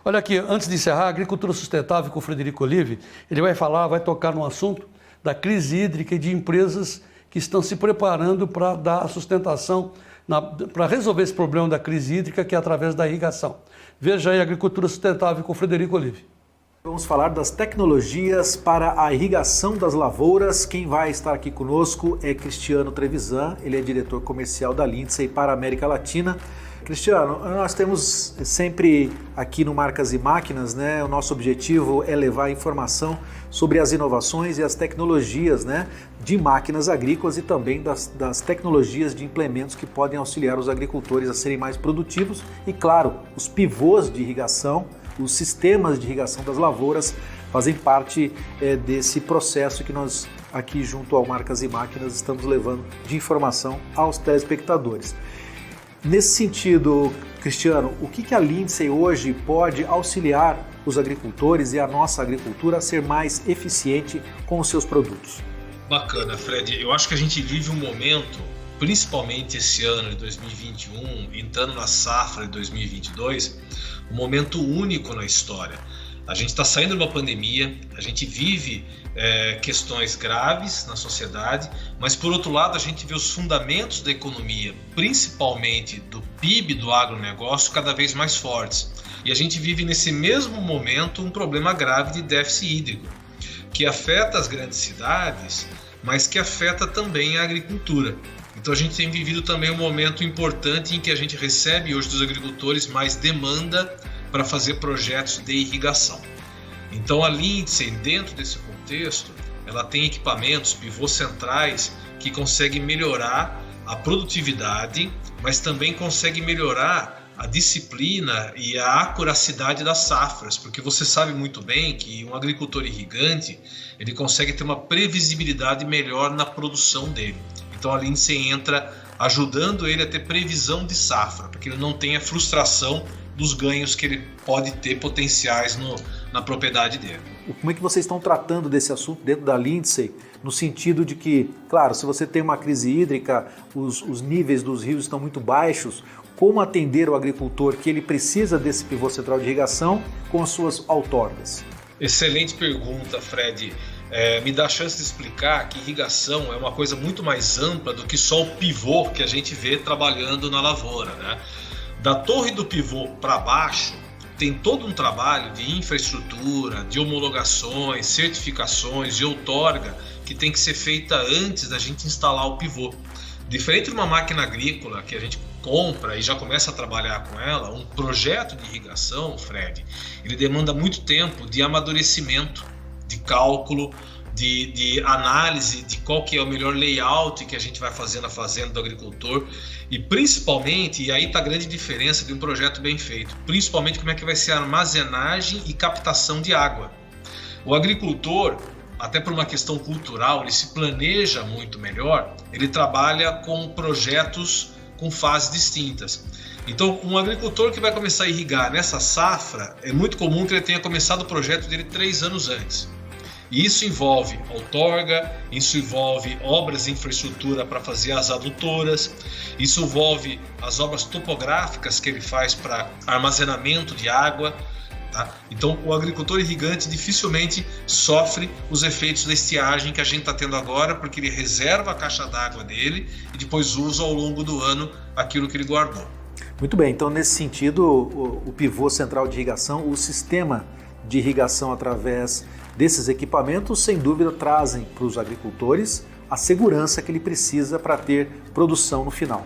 Olha aqui, antes de encerrar, a agricultura sustentável com o Frederico Olive, ele vai tocar no assunto da crise hídrica e de empresas que estão se preparando para dar a sustentação, para resolver esse problema da crise hídrica, que é através da irrigação. Veja aí a agricultura sustentável com o Frederico Olive. Vamos falar das tecnologias para a irrigação das lavouras. Quem vai estar aqui conosco é Cristiano Trevisan, ele é diretor comercial da Lindsay para a América Latina. Cristiano, nós temos sempre aqui no Marcas e Máquinas, né? O nosso objetivo é levar informação sobre as inovações e as tecnologias, né, de máquinas agrícolas e também das tecnologias de implementos que podem auxiliar os agricultores a serem mais produtivos e, claro, os pivôs de irrigação, os sistemas de irrigação das lavouras fazem parte desse processo que nós aqui junto ao Marcas e Máquinas estamos levando de informação aos telespectadores. Nesse sentido, Cristiano, o que a Lindsay hoje pode auxiliar os agricultores e a nossa agricultura a ser mais eficiente com os seus produtos? Bacana, Fred. Eu acho que a gente vive um momento, principalmente esse ano de 2021, entrando na safra de 2022, um momento único na história. A gente está saindo de uma pandemia, a gente vive questões graves na sociedade, mas por outro lado a gente vê os fundamentos da economia, principalmente do PIB do agronegócio, cada vez mais fortes. E a gente vive nesse mesmo momento um problema grave de déficit hídrico, que afeta as grandes cidades, mas que afeta também a agricultura. Então a gente tem vivido também um momento importante em que a gente recebe hoje dos agricultores mais demanda para fazer projetos de irrigação. Então a Lindsay, dentro desse contexto, ela tem equipamentos, pivôs centrais, que conseguem melhorar a produtividade, mas também conseguem melhorar a disciplina e a acuracidade das safras, porque você sabe muito bem que um agricultor irrigante, ele consegue ter uma previsibilidade melhor na produção dele. Então a Lindsay entra ajudando ele a ter previsão de safra, para que ele não tenha frustração dos ganhos que ele pode ter potenciais na propriedade dele. Como é que vocês estão tratando desse assunto dentro da Lindsay, no sentido de que, claro, se você tem uma crise hídrica, os níveis dos rios estão muito baixos, como atender o agricultor que ele precisa desse pivô central de irrigação com as suas outorgas? Excelente pergunta, Fred. Me dá a chance de explicar que irrigação é uma coisa muito mais ampla do que só o pivô que a gente vê trabalhando na lavoura, né? Da torre do pivô para baixo, tem todo um trabalho de infraestrutura, de homologações, certificações, de outorga, que tem que ser feita antes da gente instalar o pivô. Diferente de uma máquina agrícola que a gente compra e já começa a trabalhar com ela, um projeto de irrigação, Fred, ele demanda muito tempo de amadurecimento, de cálculo, de análise de qual que é o melhor layout que a gente vai fazer na fazenda do agricultor e principalmente, e aí está a grande diferença de um projeto bem feito, principalmente como é que vai ser a armazenagem e captação de água. O agricultor, até por uma questão cultural, ele se planeja muito melhor, ele trabalha com projetos com fases distintas. Então, um agricultor que vai começar a irrigar nessa safra, é muito comum que ele tenha começado o projeto dele 3 anos antes. E isso envolve outorga, isso envolve obras de infraestrutura para fazer as adutoras, isso envolve as obras topográficas que ele faz para armazenamento de água. Tá? Então o agricultor irrigante dificilmente sofre os efeitos da estiagem que a gente está tendo agora, porque ele reserva a caixa d'água dele e depois usa ao longo do ano aquilo que ele guardou. Muito bem, então nesse sentido o pivô central de irrigação, o sistema de irrigação através desses equipamentos, sem dúvida, trazem para os agricultores a segurança que ele precisa para ter produção no final.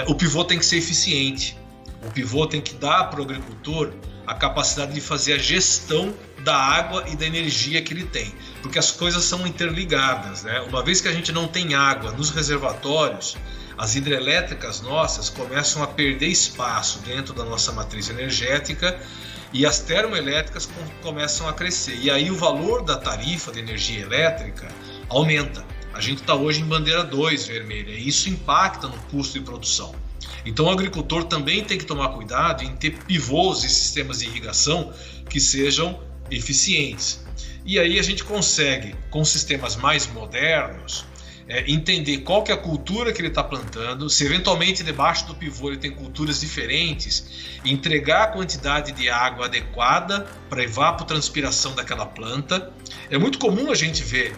O pivô tem que ser eficiente, o pivô tem que dar para o agricultor a capacidade de fazer a gestão da água e da energia que ele tem, porque as coisas são interligadas, né? Uma vez que a gente não tem água nos reservatórios, as hidrelétricas nossas começam a perder espaço dentro da nossa matriz energética e as termoelétricas começam a crescer. E aí o valor da tarifa de energia elétrica aumenta. A gente está hoje em bandeira 2 vermelha e isso impacta no custo de produção. Então o agricultor também tem que tomar cuidado em ter pivôs e sistemas de irrigação que sejam eficientes. E aí a gente consegue, com sistemas mais modernos, entender qual que é a cultura que ele está plantando, se eventualmente debaixo do pivô ele tem culturas diferentes, entregar a quantidade de água adequada para evapotranspiração daquela planta. É muito comum a gente ver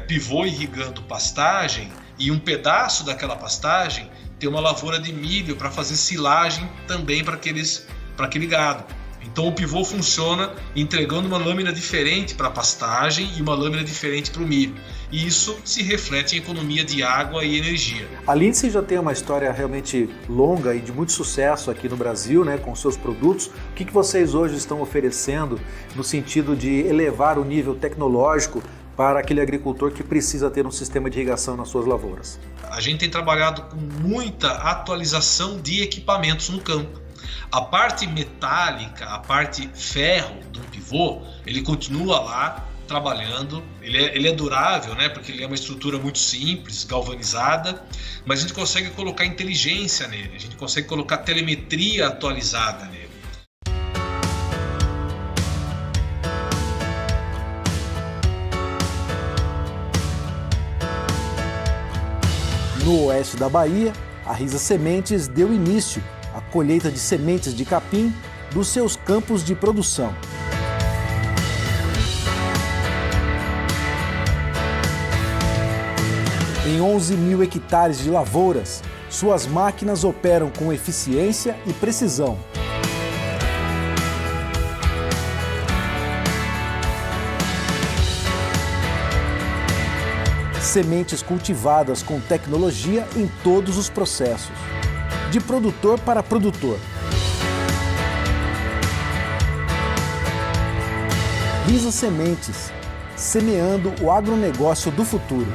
pivô irrigando pastagem e um pedaço daquela pastagem ter uma lavoura de milho para fazer silagem também para aquele gado. Então o pivô funciona entregando uma lâmina diferente para a pastagem e uma lâmina diferente para o milho. E isso se reflete em economia de água e energia. A Lindsay já tem uma história realmente longa e de muito sucesso aqui no Brasil, né, com seus produtos. O que vocês hoje estão oferecendo no sentido de elevar o nível tecnológico para aquele agricultor que precisa ter um sistema de irrigação nas suas lavouras? A gente tem trabalhado com muita atualização de equipamentos no campo. A parte metálica, a parte ferro do pivô, ele continua lá trabalhando, ele é durável, né, porque ele é uma estrutura muito simples, galvanizada, mas a gente consegue colocar inteligência nele, a gente consegue colocar telemetria atualizada nele. No oeste da Bahia, a Risa Sementes deu início à colheita de sementes de capim dos seus campos de produção. Em 11 mil hectares de lavouras, suas máquinas operam com eficiência e precisão. Sementes cultivadas com tecnologia em todos os processos, de produtor para produtor. Risa Sementes, semeando o agronegócio do futuro.